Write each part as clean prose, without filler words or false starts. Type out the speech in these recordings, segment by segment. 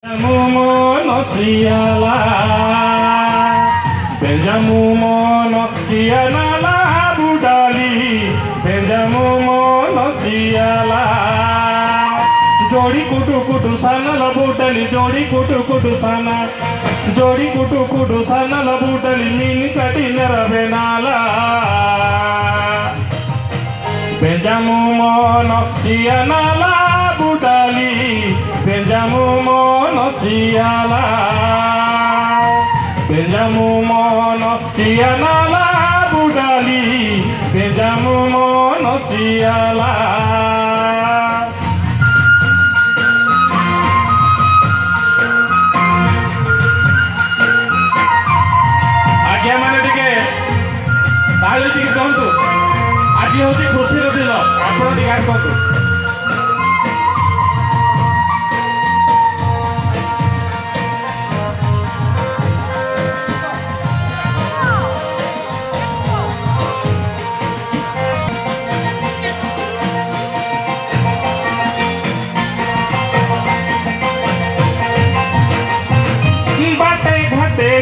Mono siala, Benjamu mono siala budali, Benjamu mono siala. Jodi kutu kutu sana la budali, jodi kutu kutu sana, jodi kutu kutu sana la budali, mini kati nera benala. Benjamu mono siala budali, Benjamu mono siala, Benjamu mono siala budali, Benjamu mono siala. आज्ञा माने टिके ताली टिके कहतु आज हूँ खुशी दिन आप आसतु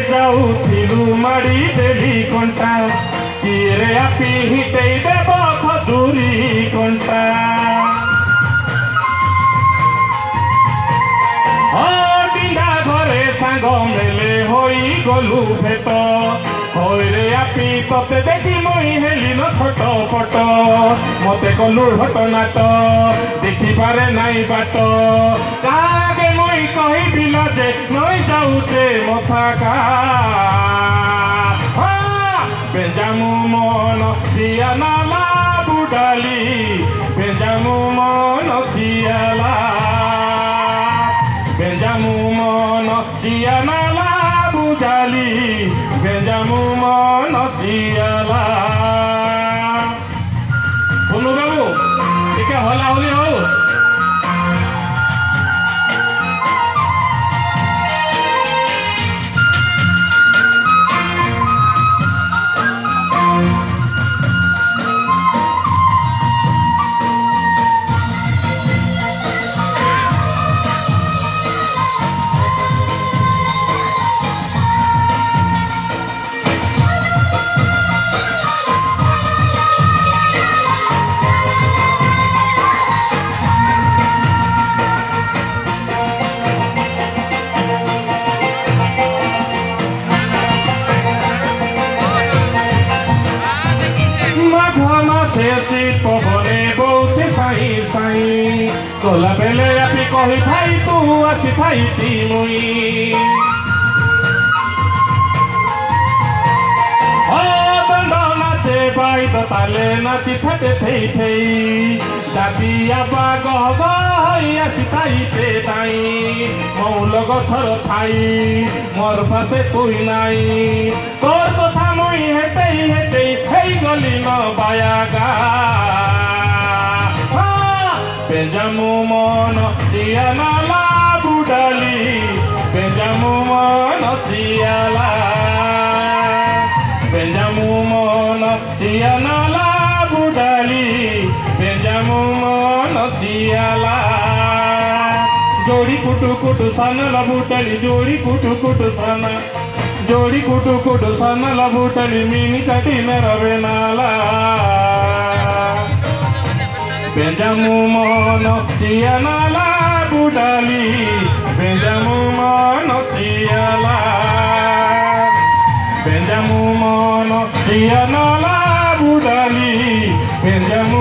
जाऊथिलु मड़ी देली कंटा किरे आपी हिटई देव खजूरी कंटा डिंगा घरे सांग मेले होई गलु भेट होइरे आपी तते देखी मुई हेली न छोट पट मते कलु घटनाट देखी पारे नाई बाट कागे मुई कही बिल जे नई जाऊचे मथाका Benjamu mono siala budali, Benjamu mono siala, Benjamu mono siala budali, Benjamu mono siala. Bunu babu, ika hola holi ho. शेषी पवने बोचे Sai Sai Cola बेले आपी कही भाई तू आसी भाई ती मुई दंड नाचे बाई दताले नाची थाटे थेई थेई जाती आबा गह गई आसी ताई ते ताई मौल गछर छाई मोर पासे तुई नाई तोर कथा मुई हेतेई हेतेई हेई गली न बायागा Benjamu mono siala budali, Benjamu mono siala, Benjamu mono siala budali, Benjamu mono siala. Jodi kutu kutu sana la budali, jodi kutu kutu sana, jodi kutu kutu sana la budali, mini kati mera benala. Benjamu mono siala budali, Benjamu mono siala, Benjamu mono siala budali, Benjamu